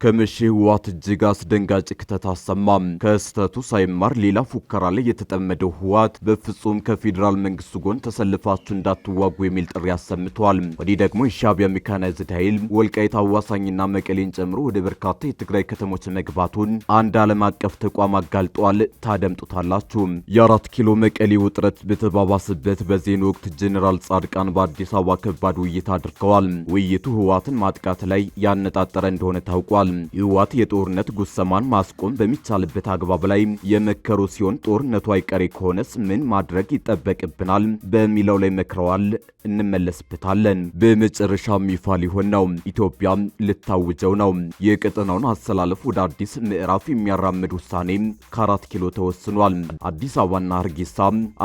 ከመቼ ህወሓት እጅግ አስደንጋጭ ክስተት አሰማም። ከስተቱ ሳይማር ሌላ ፉከራ ላይ የተጠመደው ህወሓት በፍጹም ከፌዴራል መንግስቱ ጎን ተሰልፋችሁ እንዳትዋጉ የሚል ጥሪ አሰምቷል። ወዲህ ደግሞ የሻዕቢያ ሜካናይዝድ ኃይል ወልቃይት አዋሳኝና መቀሌን ጨምሮ ወደ በርካታ የትግራይ ከተሞች መግባቱን አንድ ዓለም አቀፍ ተቋም አጋልጧል። ታደምጡታላችሁ። የአራት ኪሎ መቀሌ ውጥረት በተባባሰበት በዚህን ወቅት ጄኔራል ጻድቃን በአዲስ አበባ ከባድ ውይይት አድርገዋል። ውይይቱ ህወሓትን ማጥቃት ላይ ያነጣጠረ እንደሆነ ታውቋል። ህወሓት የጦርነት ጉሰማን ማስቆም በሚቻልበት አግባብ ላይ የመከሩ ሲሆን ጦርነቱ አይቀሬ ከሆነስ ምን ማድረግ ይጠበቅብናል በሚለው ላይ መክረዋል። እንመለስበታለን። በመጨረሻም ይፋ ሊሆን ነው። ኢትዮጵያ ልታውጀው ነው። የቀጠናውን አሰላለፍ ወደ አዲስ ምዕራፍ የሚያራምድ ውሳኔ ከአራት ኪሎ ተወስኗል። አዲስ አበባና ሀርጌሳ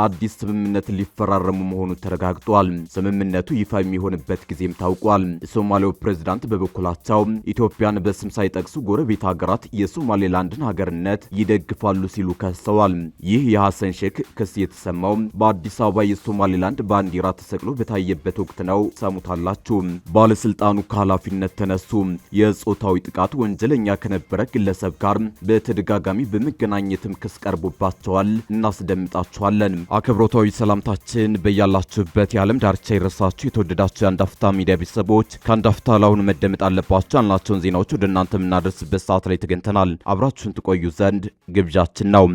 አዲስ ስምምነት ሊፈራረሙ መሆኑ ተረጋግጧል። ስምምነቱ ይፋ የሚሆንበት ጊዜም ታውቋል። የሶማሌው ፕሬዝዳንት በበኩላቸው ኢትዮጵያን በስም ሳይጠቅሱ ጎረቤት ሀገራት የሶማሌላንድን ሀገርነት ይደግፋሉ ሲሉ ከሰዋል። ይህ የሐሰን ሼክ ክስ የተሰማው በአዲስ አበባ የሶማሌላንድ ባንዲራ ተሰቅሎ በታየበት ወቅት ነው። ሰሙታላችሁ። ባለስልጣኑ ከኃላፊነት ተነሱ። የጾታዊ ጥቃት ወንጀለኛ ከነበረ ግለሰብ ጋር በተደጋጋሚ በመገናኘትም ክስ ቀርቦባቸዋል። እናስደምጣችኋለን። አክብሮታዊ ሰላምታችን በያላችሁበት የዓለም ዳርቻ ይረሳችሁ። የተወደዳችሁ የአንድ አፍታ ሚዲያ ቤተሰቦች ከአንድ አፍታ ለአሁኑ መደመጥ አለባቸው ያልናቸውን ዜናዎች ወደ እናንተ የምናደርስበት ሰዓት ላይ ተገኝተናል። አብራችሁን ትቆዩ ዘንድ ግብዣችን ነው።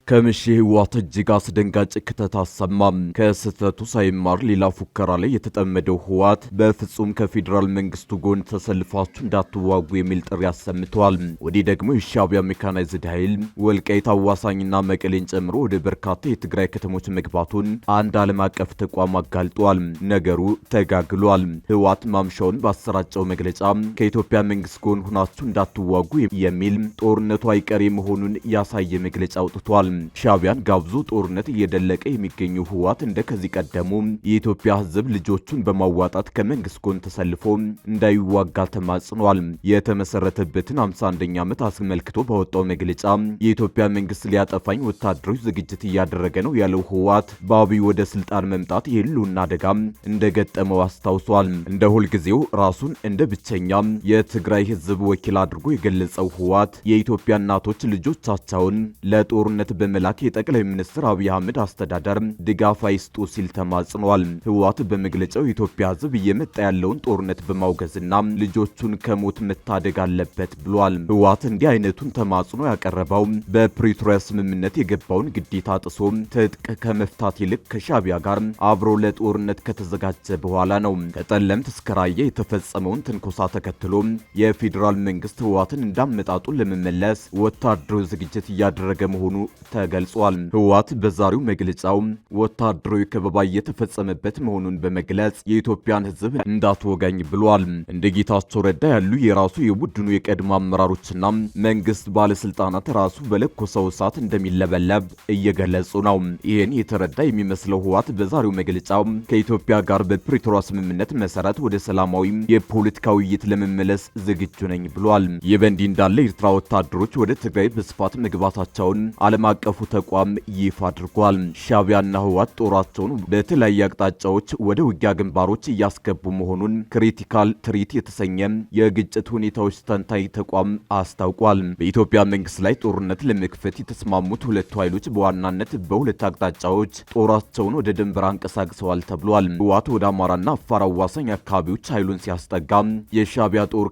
ከመቼ ህወሓት እጅግ አስደንጋጭ ክስተት አሰማም። ከስህተቱ ሳይማር ሌላ ፉከራ ላይ የተጠመደው ህወሓት በፍጹም ከፌዴራል መንግስቱ ጎን ተሰልፋችሁ እንዳትዋጉ የሚል ጥሪ አሰምቷል። ወዲህ ደግሞ የሻዕቢያ ሜካናይዝድ ኃይል ወልቃይት አዋሳኝና መቀሌን ጨምሮ ወደ በርካታ የትግራይ ከተሞች መግባቱን አንድ ዓለም አቀፍ ተቋም አጋልጧል። ነገሩ ተጋግሏል። ህወሓት ማምሻውን ባሰራጨው መግለጫ ከኢትዮጵያ መንግስት ጎን ሆናችሁ እንዳትዋጉ የሚል ጦርነቱ አይቀሬ መሆኑን ያሳየ መግለጫ አውጥቷል። ሻዕቢያን ጋብዞ ጦርነት እየደለቀ የሚገኘው ህወሓት እንደ ከዚህ ቀደሙ የኢትዮጵያ ህዝብ ልጆቹን በማዋጣት ከመንግስት ጎን ተሰልፎ እንዳይዋጋ ተማጽኗል። የተመሰረተበትን 51ኛ ዓመት አስመልክቶ ባወጣው መግለጫ የኢትዮጵያ መንግስት ሊያጠፋኝ ወታደሮች ዝግጅት እያደረገ ነው ያለው ህወሓት በአብይ ወደ ስልጣን መምጣት የህልውና አደጋ እንደገጠመው አስታውሷል። እንደ ሁልጊዜው ራሱን እንደ ብቸኛ የትግራይ ህዝብ ወኪል አድርጎ የገለጸው ህወሓት የኢትዮጵያ እናቶች ልጆቻቸውን ለጦርነት በመላክ የጠቅላይ ሚኒስትር አብይ አህመድ አስተዳደር ድጋፍ አይስጡ ሲል ተማጽኗል። ህወሓት በመግለጫው የኢትዮጵያ ህዝብ እየመጣ ያለውን ጦርነት በማውገዝና ልጆቹን ከሞት መታደግ አለበት ብሏል። ህወሓት እንዲህ አይነቱን ተማጽኖ ያቀረበው በፕሪቶሪያ ስምምነት የገባውን ግዴታ ጥሶ ትጥቅ ከመፍታት ይልቅ ከሻዕቢያ ጋር አብሮ ለጦርነት ከተዘጋጀ በኋላ ነው። ከጠለምት እስከ ራያ የተፈጸመውን ትንኮሳ ተከትሎ የፌዴራል መንግስት ህወሓትን እንዳመጣጡ ለመመለስ ወታደራዊ ዝግጅት እያደረገ መሆኑ ተገልጿል። ህወሓት በዛሬው መግለጫው ወታደራዊ ከበባ እየተፈጸመበት መሆኑን በመግለጽ የኢትዮጵያን ህዝብ እንዳትወጋኝ ብሏል። እንደ ጌታቸው ረዳ ያሉ የራሱ የቡድኑ የቀድሞ አመራሮችና መንግስት ባለስልጣናት ራሱ በለኮሰው እሳት እንደሚለበለብ እየገለጹ ነው። ይህን የተረዳ የሚመስለው ህወሓት በዛሬው መግለጫው ከኢትዮጵያ ጋር በፕሪቶሪያ ስምምነት መሰረት ወደ ሰላማዊ የፖለቲካ ውይይት ለመመለስ ዝግጁ ነኝ ብሏል። ይህ በእንዲህ እንዳለ ኤርትራ ወታደሮች ወደ ትግራይ በስፋት መግባታቸውን ዓለም አቀፉ ተቋም ይፋ አድርጓል። ሻዕቢያና ህወሓት ጦራቸውን በተለያዩ አቅጣጫዎች ወደ ውጊያ ግንባሮች እያስገቡ መሆኑን ክሪቲካል ትሪት የተሰኘ የግጭት ሁኔታዎች ተንታኝ ተቋም አስታውቋል። በኢትዮጵያ መንግስት ላይ ጦርነት ለመክፈት የተስማሙት ሁለቱ ኃይሎች በዋናነት በሁለት አቅጣጫዎች ጦራቸውን ወደ ድንበር አንቀሳቅሰዋል ተብሏል። ህወሓት ወደ አማራና አፋር አዋሳኝ አካባቢዎች ኃይሉን ሲያስጠጋ የሻዕቢያ ጦር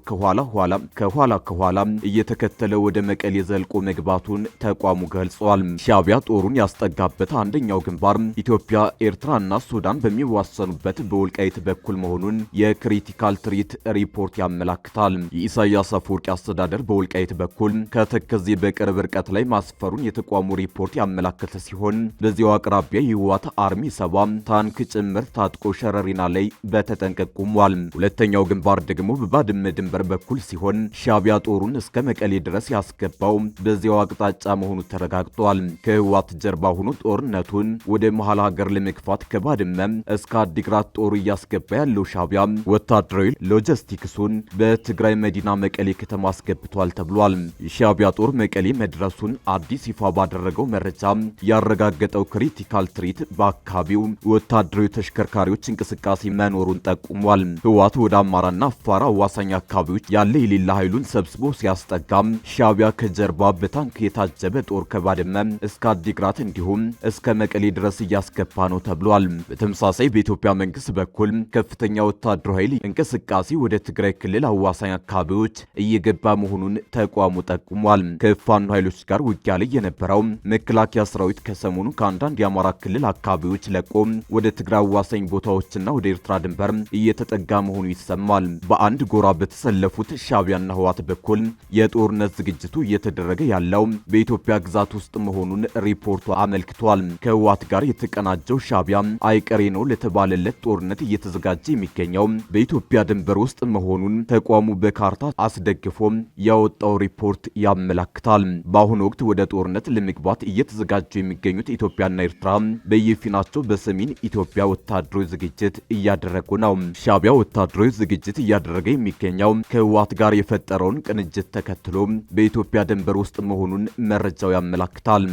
ከኋላ እየተከተለ ወደ መቀሌ ዘልቆ መግባቱን ተቋሙ ገልጿል። ሻዕቢያ ጦሩን ያስጠጋበት አንደኛው ግንባር ኢትዮጵያ፣ ኤርትራና ሱዳን በሚዋሰኑበት በወልቃይት በኩል መሆኑን የክሪቲካል ትሪት ሪፖርት ያመላክታል። የኢሳያስ አፈወርቂ አስተዳደር በወልቃይት በኩል ከተከዜ በቅርብ ርቀት ላይ ማስፈሩን የተቋሙ ሪፖርት ያመላከተ ሲሆን በዚያው አቅራቢያ የህወሓት አርሚ 70 ታንክ ጭምር ታጥቆ ሸረሪና ላይ በተጠንቀቅ ቆሟል። ሁለተኛው ግንባር ደግሞ በባድመ ድንበር በኩል ሲሆን ሻዕቢያ ጦሩን እስከ መቀሌ ድረስ ያስገባው በዚያው አቅጣጫ መሆኑ ተረጋግጧል። ብሏል። ከህወሓት ጀርባ ሆኖ ጦርነቱን ወደ መሃል ሀገር ለመግፋት ከባድመ እስከ አዲግራት ጦር እያስገባ ያለው ሻዕቢያ ወታደራዊ ሎጂስቲክሱን በትግራይ መዲና መቀሌ ከተማ አስገብቷል ተብሏል። የሻዕቢያ ጦር መቀሌ መድረሱን አዲስ ይፋ ባደረገው መረጃ ያረጋገጠው ክሪቲካል ትሪት በአካባቢው ወታደራዊ ተሽከርካሪዎች እንቅስቃሴ መኖሩን ጠቁሟል። ህወሓት ወደ አማራና አፋር አዋሳኝ አካባቢዎች ያለ የሌላ ኃይሉን ሰብስቦ ሲያስጠጋም ሻዕቢያ ከጀርባ በታንክ የታጀበ ጦር ከባድመ እስከ አዲግራት እንዲሁም እስከ መቀሌ ድረስ እያስገባ ነው ተብሏል። በተመሳሳይ በኢትዮጵያ መንግስት በኩል ከፍተኛ ወታደራዊ ኃይል እንቅስቃሴ ወደ ትግራይ ክልል አዋሳኝ አካባቢዎች እየገባ መሆኑን ተቋሙ ጠቁሟል። ከፋኖ ኃይሎች ጋር ውጊያ ላይ የነበረው መከላከያ ሰራዊት ከሰሞኑ ከአንዳንድ የአማራ ክልል አካባቢዎች ለቆ ወደ ትግራይ አዋሳኝ ቦታዎችና ወደ ኤርትራ ድንበር እየተጠጋ መሆኑ ይሰማል። በአንድ ጎራ በተሰለፉት ሻዕቢያና ህወሓት በኩል የጦርነት ዝግጅቱ እየተደረገ ያለው በኢትዮጵያ ግዛት ውስጥ መሆኑን ሪፖርቱ አመልክቷል። ከህወሓት ጋር የተቀናጀው ሻዕቢያ አይቀሬ ነው ለተባለለት ጦርነት እየተዘጋጀ የሚገኘው በኢትዮጵያ ድንበር ውስጥ መሆኑን ተቋሙ በካርታ አስደግፎ ያወጣው ሪፖርት ያመለክታል። በአሁኑ ወቅት ወደ ጦርነት ለመግባት እየተዘጋጁ የሚገኙት ኢትዮጵያና ኤርትራ በየፊናቸው በሰሜን ኢትዮጵያ ወታደራዊ ዝግጅት እያደረጉ ነው። ሻዕቢያ ወታደራዊ ዝግጅት እያደረገ የሚገኘው ከህወሓት ጋር የፈጠረውን ቅንጅት ተከትሎ በኢትዮጵያ ድንበር ውስጥ መሆኑን መረጃው ያመለክታል።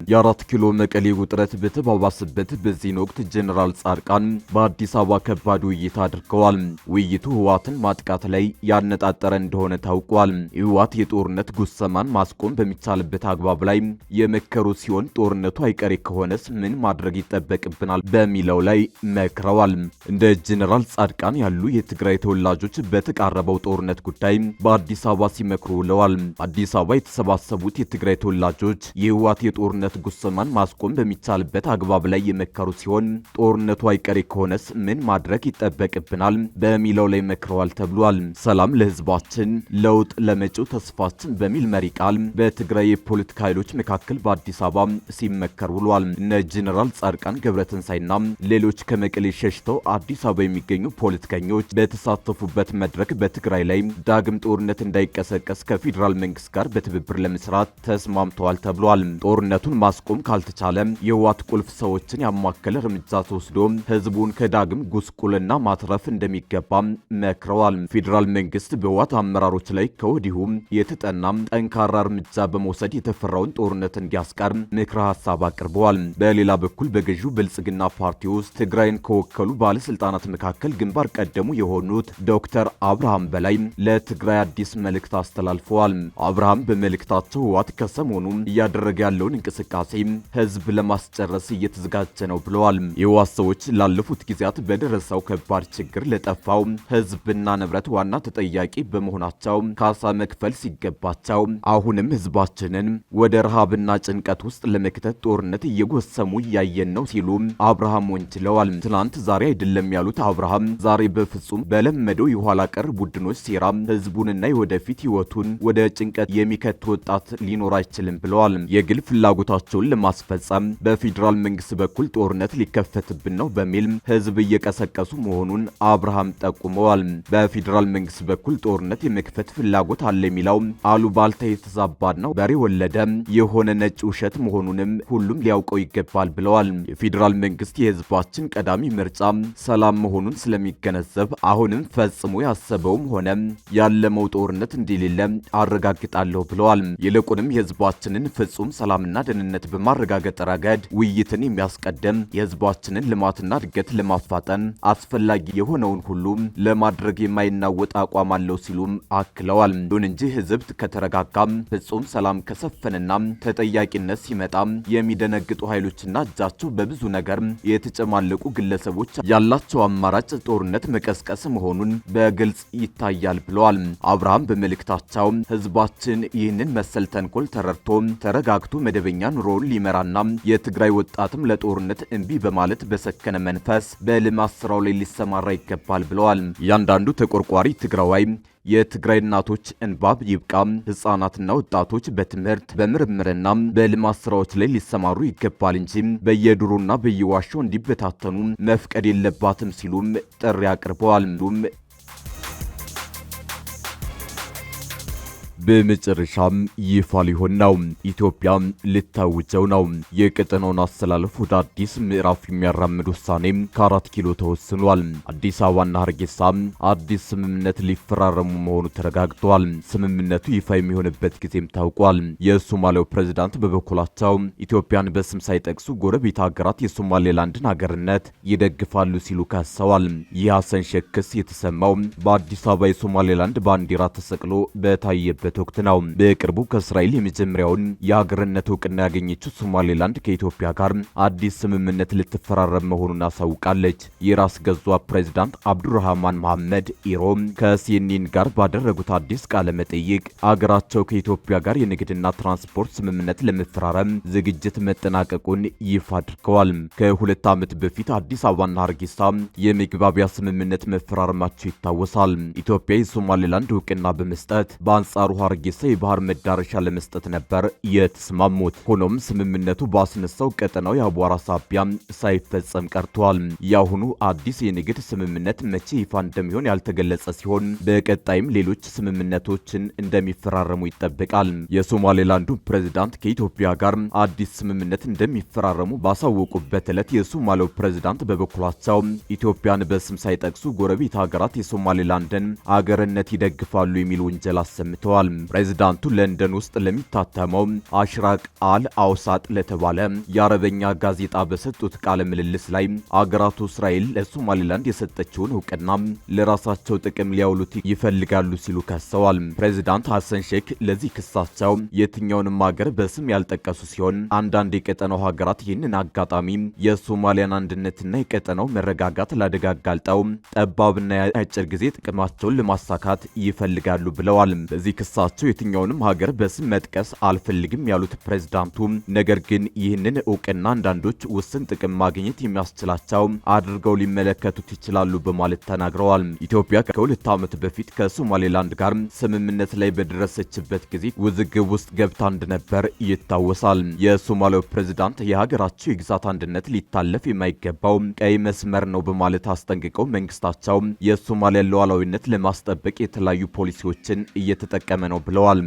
የአራት ኪሎ መቀሌ ውጥረት በተባባሰበት በዚህ ወቅት ጀነራል ጻድቃን በአዲስ አበባ ከባድ ውይይት አድርገዋል። ውይይቱ ህወሓትን ማጥቃት ላይ ያነጣጠረ እንደሆነ ታውቋል። ህወሓት የጦርነት ጉሰማን ማስቆም በሚቻልበት አግባብ ላይ የመከሩ ሲሆን ጦርነቱ አይቀሬ ከሆነስ ምን ማድረግ ይጠበቅብናል በሚለው ላይ መክረዋል። እንደ ጀነራል ጻድቃን ያሉ የትግራይ ተወላጆች በተቃረበው ጦርነት ጉዳይ በአዲስ አበባ ሲመክሩ ውለዋል። አዲስ አበባ የተሰባሰቡት የትግራይ ተወላጆች የህወሓት የጦርነት ጉሰማን ማስቆም በሚቻልበት አግባብ ላይ የመከሩ ሲሆን ጦርነቱ አይቀሬ ከሆነስ ምን ማድረግ ይጠበቅብናል በሚለው ላይ መክረዋል ተብሏል። ሰላም ለህዝባችን፣ ለውጥ ለመጪው ተስፋችን በሚል መሪ ቃል በትግራይ የፖለቲካ ኃይሎች መካከል በአዲስ አበባ ሲመከር ውሏል። እነ ጀነራል ጻድቃን ገብረትንሳኤና ሌሎች ከመቀሌ ሸሽተው አዲስ አበባ የሚገኙ ፖለቲከኞች በተሳተፉበት መድረክ በትግራይ ላይ ዳግም ጦርነት እንዳይቀሰቀስ ከፌዴራል መንግስት ጋር በትብብር ለመስራት ተስማምተዋል ተብሏል። ጦርነቱን ማስቆም ካልተቻለ የህወሓት ቁልፍ ሰዎችን ያማከለ እርምጃ ተወስዶ ህዝቡን ከዳግም ጉስቁልና ማትረፍ እንደሚገባ መክረዋል። ፌዴራል መንግስት በህወሓት አመራሮች ላይ ከወዲሁ የተጠና ጠንካራ እርምጃ በመውሰድ የተፈራውን ጦርነት እንዲያስቀር ምክረ ሀሳብ አቅርበዋል። በሌላ በኩል በገዢው ብልጽግና ፓርቲ ውስጥ ትግራይን ከወከሉ ባለስልጣናት መካከል ግንባር ቀደሙ የሆኑት ዶክተር አብርሃም በላይ ለትግራይ አዲስ መልእክት አስተላልፈዋል። አብርሃም በመልእክታቸው ህወሓት ከሰሞኑ እያደረገ ያለውን እንቅስቃሴ ህዝብ ለማስጨረስ እየተዘጋጀ ነው ብለዋል። የህወሓት ሰዎች ላለፉት ጊዜያት በደረሰው ከባድ ችግር ለጠፋው ህዝብና ንብረት ዋና ተጠያቂ በመሆናቸው ካሳ መክፈል ሲገባቸው አሁንም ህዝባችንን ወደ ረሃብና ጭንቀት ውስጥ ለመክተት ጦርነት እየጎሰሙ እያየን ነው ሲሉ አብርሃም ወንጅለዋል። ትናንት ዛሬ አይደለም ያሉት አብርሃም ዛሬ በፍጹም በለመደው የኋላ ቀር ቡድኖች ሴራ ህዝቡንና የወደፊት ህይወቱን ወደ ጭንቀት የሚከት ወጣት ሊኖር አይችልም ብለዋል። የግል ፍላጎታቸውን ለማስፈጸም በፌዴራል መንግስት በኩል ጦርነት ሊከፈትብን ነው በሚል ህዝብ እየቀሰቀሱ መሆኑን አብርሃም ጠቁመዋል። በፌዴራል መንግስት በኩል ጦርነት የመክፈት ፍላጎት አለ የሚለው አሉባልታ የተዛባድ ነው በሬ ወለደ የሆነ ነጭ ውሸት መሆኑንም ሁሉም ሊያውቀው ይገባል ብለዋል። የፌዴራል መንግስት የህዝባችን ቀዳሚ ምርጫ ሰላም መሆኑን ስለሚገነዘብ አሁንም ፈጽሞ ያሰበውም ሆነ ያለመው ጦርነት እንደሌለ አረጋግጣለሁ ብለዋል። ይልቁንም የህዝባችንን ፍጹም ሰላምና ደህንነት በማረጋገጥ ረገድ ውይይትን የሚያስቀድም የህዝባችንን ልማትና እድገት ለማፋጠን አስፈላጊ የሆነውን ሁሉ ለማድረግ የማይናወጥ አቋም አለው ሲሉም አክለዋል። ይሁን እንጂ ህዝብ ከተረጋጋ ፍጹም ሰላም ከሰፈንና ተጠያቂነት ሲመጣ የሚደነግጡ ኃይሎችና እጃቸው በብዙ ነገር የተጨማለቁ ግለሰቦች ያላቸው አማራጭ ጦርነት መቀስቀስ መሆኑን በግልጽ ይታያል ብለዋል። አብርሃም በመልእክታቸው ህዝባችን ይህንን መሰል ተንኮል ተረድቶ ተረጋግቶ መደበኛ ኑሮውን ሊመራና የትግራይ ወጣትም ለጦርነት እምቢ በማለት በሰከነ መንፈስ በልማት ስራው ላይ ሊሰማራ ይገባል ብለዋል። እያንዳንዱ ተቆርቋሪ ትግራዋይ የትግራይ እናቶች እንባብ ይብቃ፣ ህፃናትና ወጣቶች በትምህርት በምርምርና በልማት ስራዎች ላይ ሊሰማሩ ይገባል እንጂ በየዱሩና በየዋሻው እንዲበታተኑ መፍቀድ የለባትም ሲሉም ጥሪ አቅርበዋል። በመጨረሻም ይፋ ሊሆን ነው። ኢትዮጵያ ልታውጀው ነው። የቀጠናውን አስተላለፍ ወደ አዲስ ምዕራፍ የሚያራምድ ውሳኔ ከ4 ኪሎ ተወስኗል። አዲስ አበባና ሀርጌሳ አዲስ ስምምነት ሊፈራረሙ መሆኑ ተረጋግጧል። ስምምነቱ ይፋ የሚሆንበት ጊዜም ታውቋል። የሶማሌው ፕሬዝዳንት በበኩላቸው ኢትዮጵያን በስም ሳይጠቅሱ ጎረቤት ሀገራት የሶማሌላንድን ሀገርነት ይደግፋሉ ሲሉ ከሰዋል። ይህ ሐሰን ሼክ ክስ የተሰማው በአዲስ አበባ የሶማሌላንድ ባንዲራ ተሰቅሎ በታየበት ወቅት ነው። በቅርቡ ከእስራኤል የመጀመሪያውን የሀገርነት እውቅና ያገኘችው ሶማሌላንድ ከኢትዮጵያ ጋር አዲስ ስምምነት ልትፈራረም መሆኑን አሳውቃለች። የራስ ገዟ ፕሬዝዳንት አብዱራህማን መሐመድ ኢሮ ከሲኤንኤን ጋር ባደረጉት አዲስ ቃለ መጠይቅ አገራቸው ከኢትዮጵያ ጋር የንግድና ትራንስፖርት ስምምነት ለመፈራረም ዝግጅት መጠናቀቁን ይፋ አድርገዋል። ከ2 ዓመት በፊት አዲስ አበባና ሀርጌሳ የመግባቢያ ስምምነት መፈራረማቸው ይታወሳል። ኢትዮጵያ የሶማሌላንድ እውቅና በመስጠት በአንጻሩ ሀርጌሳ የባህር መዳረሻ ለመስጠት ነበር የተስማሙት። ሆኖም ስምምነቱ ባስነሳው ቀጠናዊ አቧራ ሳቢያ ሳይፈጸም ቀርቷል። የአሁኑ አዲስ የንግድ ስምምነት መቼ ይፋ እንደሚሆን ያልተገለጸ ሲሆን በቀጣይም ሌሎች ስምምነቶችን እንደሚፈራረሙ ይጠበቃል። የሶማሌላንዱ ፕሬዝዳንት ከኢትዮጵያ ጋር አዲስ ስምምነት እንደሚፈራረሙ ባሳወቁበት ዕለት የሶማሌው ፕሬዝዳንት በበኩላቸው ኢትዮጵያን በስም ሳይጠቅሱ ጎረቤት ሀገራት የሶማሌላንድን አገርነት ይደግፋሉ የሚል ወንጀል አሰምተዋል። ፕሬዝዳንቱ ለንደን ውስጥ ለሚታተመው አሽራቅ አል አውሳጥ ለተባለ የአረበኛ ጋዜጣ በሰጡት ቃለ ምልልስ ላይ አገራቱ እስራኤል ለሶማሌላንድ የሰጠችውን እውቅና ለራሳቸው ጥቅም ሊያውሉት ይፈልጋሉ ሲሉ ከሰዋል። ፕሬዝዳንት ሐሰን ሼክ ለዚህ ክሳቸው የትኛውንም ሀገር በስም ያልጠቀሱ ሲሆን አንዳንድ የቀጠናው ሀገራት ይህንን አጋጣሚ የሶማሊያን አንድነትና የቀጠናው መረጋጋት ለአደጋ አጋልጠው ጠባብና የአጭር ጊዜ ጥቅማቸውን ለማሳካት ይፈልጋሉ ብለዋል። በዚህ ክሳቸው የትኛውንም ሀገር በስም መጥቀስ አልፈልግም ያሉት ፕሬዝዳንቱ ነገር ግን ይህንን እውቅና አንዳንዶች ውስን ጥቅም ማግኘት የሚያስችላቸው አድርገው ሊመለከቱት ይችላሉ በማለት ተናግረዋል። ኢትዮጵያ ከ2 ዓመት በፊት ከሶማሌላንድ ጋር ስምምነት ላይ በደረሰችበት ጊዜ ውዝግብ ውስጥ ገብታ እንደነበር ይታወሳል። የሶማሌው ፕሬዝዳንት የሀገራቸው የግዛት አንድነት ሊታለፍ የማይገባው ቀይ መስመር ነው በማለት አስጠንቅቀው መንግስታቸው የሶማሊያን ሉዓላዊነት ለማስጠበቅ የተለያዩ ፖሊሲዎችን እየተጠቀመ ነው ብለዋል።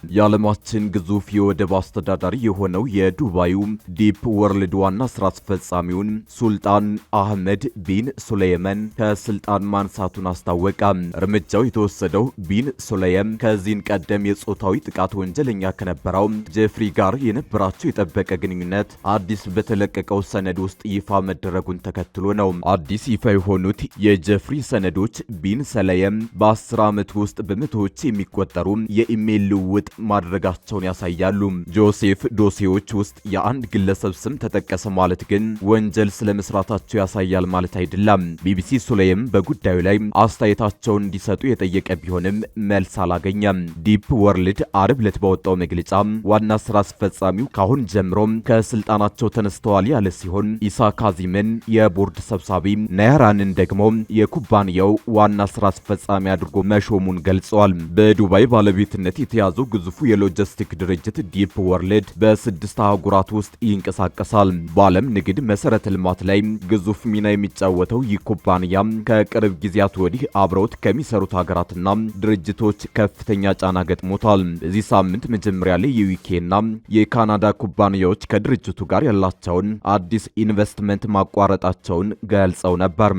የዓለማችን ግዙፍ የወደብ አስተዳዳሪ የሆነው የዱባዩ ዲፕ ወርልድ ዋና ስራ አስፈጻሚውን ሱልጣን አህመድ ቢን ሱለይመን ከስልጣን ማንሳቱን አስታወቀ። እርምጃው የተወሰደው ቢን ሱለይም ከዚህን ቀደም የጾታዊ ጥቃት ወንጀለኛ ከነበረው ጄፍሪ ጋር የነበራቸው የጠበቀ ግንኙነት አዲስ በተለቀቀው ሰነድ ውስጥ ይፋ መደረጉን ተከትሎ ነው። አዲስ ይፋ የሆኑት የጄፍሪ ሰነዶች ቢን ሱለይም በ10 ዓመት ውስጥ በመቶዎች የሚቆጠሩ የኢሜይል ልውውጥ ማድረጋቸውን ያሳያሉ። ጆሴፍ ዶሴዎች ውስጥ የአንድ ግለሰብ ስም ተጠቀሰ ማለት ግን ወንጀል ስለመስራታቸው ያሳያል ማለት አይደለም። ቢቢሲ ሱለይም በጉዳዩ ላይ አስተያየታቸውን እንዲሰጡ የጠየቀ ቢሆንም መልስ አላገኘም። ዲፕ ወርልድ አርብ ዕለት ባወጣው መግለጫ ዋና ስራ አስፈጻሚው ካሁን ጀምሮ ከስልጣናቸው ተነስተዋል ያለ ሲሆን ኢሳ ካዚምን የቦርድ ሰብሳቢ፣ ናያራንን ደግሞ የኩባንያው ዋና ስራ አስፈጻሚ አድርጎ መሾሙን ገልጸዋል። በዱባይ ባለቤትነት የተያዘው ግዙፉ የሎጂስቲክ ድርጅት ዲፕ ወርልድ በ6 አህጉራት ውስጥ ይንቀሳቀሳል። በዓለም ንግድ መሰረተ ልማት ላይ ግዙፍ ሚና የሚጫወተው ይህ ኩባንያ ከቅርብ ጊዜያት ወዲህ አብረውት ከሚሰሩት ሀገራትና ድርጅቶች ከፍተኛ ጫና ገጥሞታል። በዚህ ሳምንት መጀመሪያ ላይ የዩኬና የካናዳ ኩባንያዎች ከድርጅቱ ጋር ያላቸውን አዲስ ኢንቨስትመንት ማቋረጣቸውን ገልጸው ነበር።